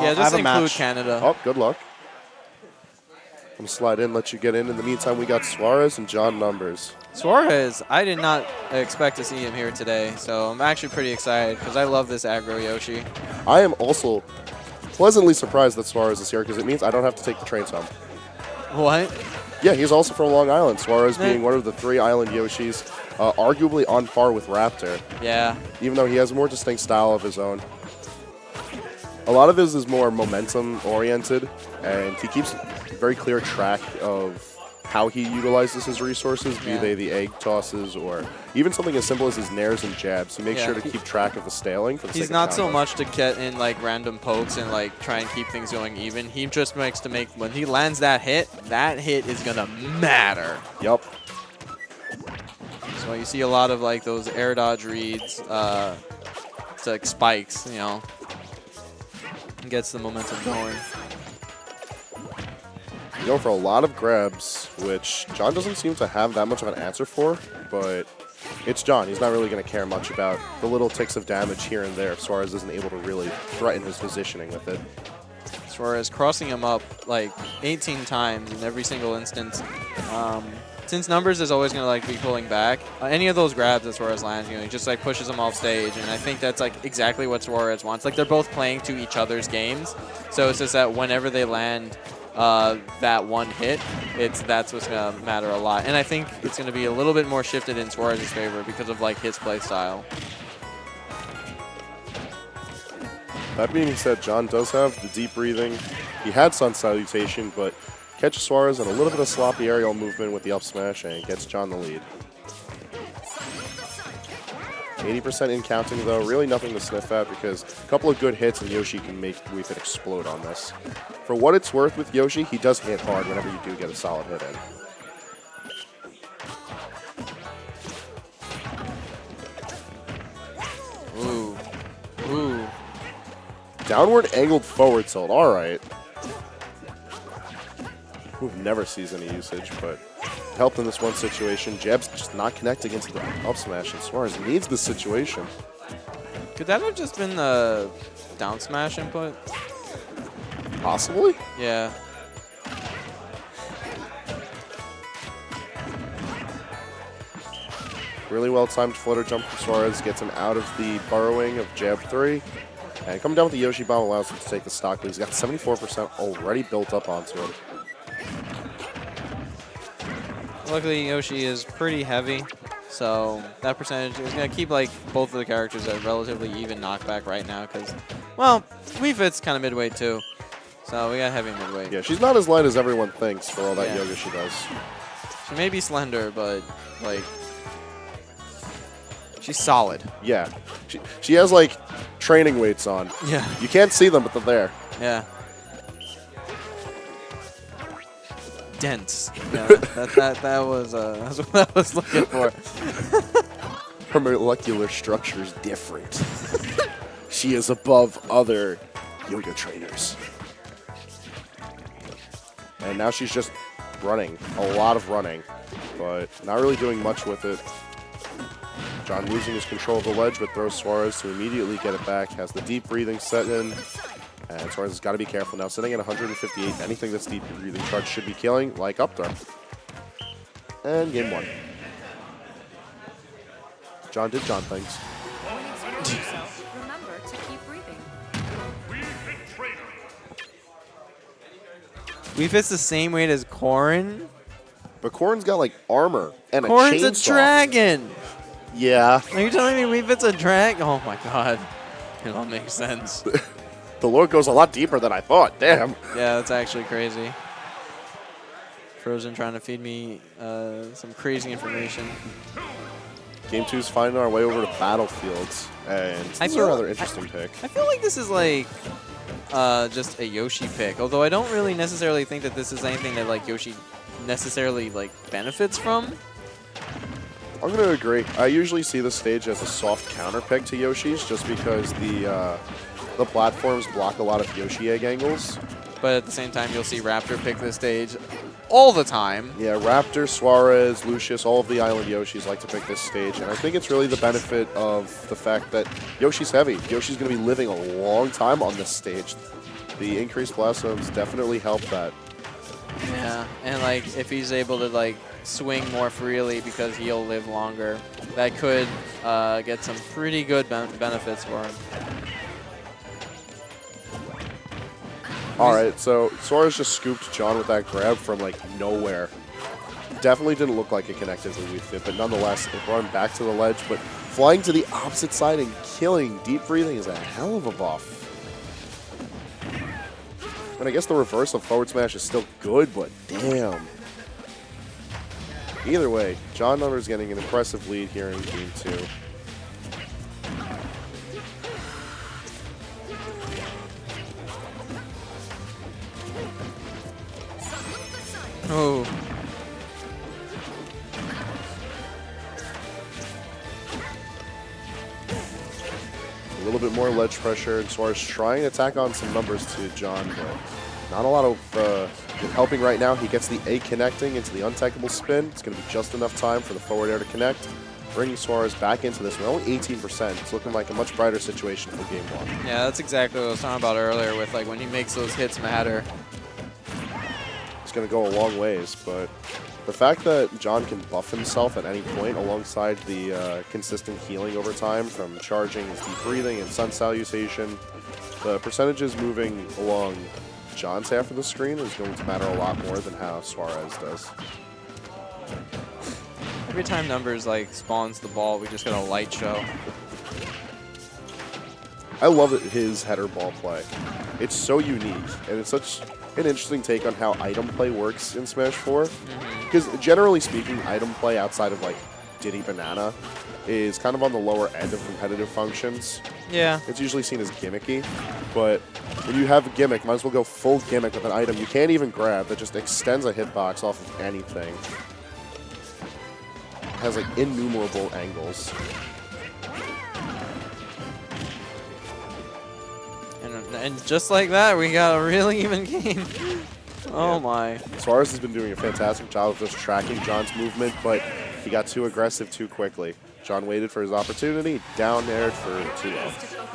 Yeah, just include Canada. Oh, good luck. I'm going to slide in, let you get in. In the meantime, we got Suarez and John Numbers. Suarez, I did not expect to see him here today, so I'm actually pretty excited because I love this aggro Yoshi. I am also pleasantly surprised that Suarez is here because it means I don't have to take the trains home. What? Yeah, he's also from Long Island. Suarez being one of the 3 island Yoshis, arguably on par with Raptor. Yeah. Even though he has a more distinct style of his own. A lot of his is more momentum-oriented, and he keeps very clear track of how he utilizes his resources, be they the egg tosses or even something as simple as his nairs and jabs. He makes sure to keep track of the staling. For the He's not so much to get in like random pokes and like try and keep things going even. He just makes to make, when he lands that hit is going to matter. Yep. So you see a lot of like those air dodge reads, it's like spikes, you know, and gets the momentum going. Going for a lot of grabs, which John doesn't seem to have that much of an answer for, but it's John. He's not really going to care much about the little ticks of damage here and there if Suarez isn't able to really threaten his positioning with it. Suarez crossing him up like 18 times in every single instance. Since Numbers is always going to like be pulling back, any of those grabs that Suarez lands, you know, he just like pushes them off stage, and I think that's like exactly what Suarez wants. Like they're both playing to each other's games, so it's just that whenever they land that one hit, that's what's going to matter a lot. And I think it's going to be a little bit more shifted in Suarez's favor because of like his play style. That being said, John does have the deep breathing. He had Sun Salutation, but catches Suarez in a little bit of sloppy aerial movement with the up smash and gets John the lead. 80% in counting, though. Really nothing to sniff at because a couple of good hits and Yoshi can make Wii Fit explode on this. For what it's worth with Yoshi, he does hit hard whenever you do get a solid hit in. Ooh. Ooh. Downward angled forward tilt. All right. Move never sees any usage, but helped in this one situation. Jab's just not connecting into the up smash, and Suarez needs this situation. Could that have just been the down smash input? Possibly? Yeah. Really well-timed flutter jump from Suarez gets him out of the burrowing of jab 3. And coming down with the Yoshi bomb allows him to take the stock lead. He's got 74% already built up onto him. Luckily, Yoshi is pretty heavy, so that percentage is going to keep like both of the characters at relatively even knockback right now because, well, Wii Fit's kind of midway too, so we got heavy midway. Yeah, she's not as light as everyone thinks for all that yoga she does. She may be slender, but like she's solid. Yeah, she has like training weights on. Yeah. You can't see them, but they're there. Yeah. Dense. Yeah, that was that's what I was looking for. Her molecular structure is different. She is above other yoga trainers. And now she's just running, a lot of running, but not really doing much with it. John losing his control of the ledge, but throws Suarez to immediately get it back. Has the deep breathing set in. And Suarez has got to be careful now. Sitting at 158, anything that's deep breathing charge should be killing, like up throw. And game 1. John did John things. Remember to keep breathing. Wii Fit's the same weight as Corrin. But Corrin's got like armor and a chainsaw. Corrin's a dragon. Yeah. Are you telling me Wii Fit's a dragon? Oh my god. It all makes sense. The lore goes a lot deeper than I thought. Damn. Yeah, that's actually crazy. Frozen trying to feed me some crazy information. Game 2's finding our way over to Battlefields. And this is a rather interesting pick. I feel like this is like just a Yoshi pick, although I don't really necessarily think that this is anything that like Yoshi necessarily like benefits from. I'm going to agree. I usually see this stage as a soft counter pick to Yoshi's just because the platforms block a lot of Yoshi egg angles. But at the same time, you'll see Raptor pick this stage all the time. Yeah, Raptor, Suarez, Lucius, all of the Island Yoshis like to pick this stage. And I think it's really the benefit of the fact that Yoshi's heavy. Yoshi's going to be living a long time on this stage. The increased blast zones definitely help that. Yeah, and like if he's able to like swing more freely because he'll live longer, that could get some pretty good benefits for him. All right, so Suarez just scooped John with that grab from like nowhere. Definitely didn't look like it connected to Wii Fit, but nonetheless, it brought him back to the ledge. But flying to the opposite side and killing deep breathing is a hell of a buff. And I guess the reverse of forward smash is still good, but damn. Either way, John Nutter's getting an impressive lead here in Game 2. Oh. A little bit more ledge pressure, and Suarez trying to tack on some numbers to John, but not a lot of helping right now. He gets the A connecting into the untechable spin. It's going to be just enough time for the forward air to connect, bringing Suarez back into this. We're only 18%. It's looking like a much brighter situation for Game 1. Yeah, that's exactly what I was talking about earlier with like when he makes those hits matter. It's going to go a long ways, but the fact that John can buff himself at any point alongside the consistent healing over time from charging, deep breathing, and sun salutation, the percentages moving along John's half of the screen is going to matter a lot more than how Suarez does. Every time Numbers like spawns the ball, we just get a light show. I love his header ball play. It's so unique, and it's such an interesting take on how item play works in Smash 4. Because generally speaking, item play outside of like Diddy Banana is kind of on the lower end of competitive functions. Yeah. It's usually seen as gimmicky, but when you have a gimmick, might as well go full gimmick with an item you can't even grab that just extends a hitbox off of anything. It has like innumerable angles. And just like that, we got a really even game. Oh my. Suarez has been doing a fantastic job of just tracking John's movement, but he got too aggressive too quickly. John waited for his opportunity, down aired for 2-0.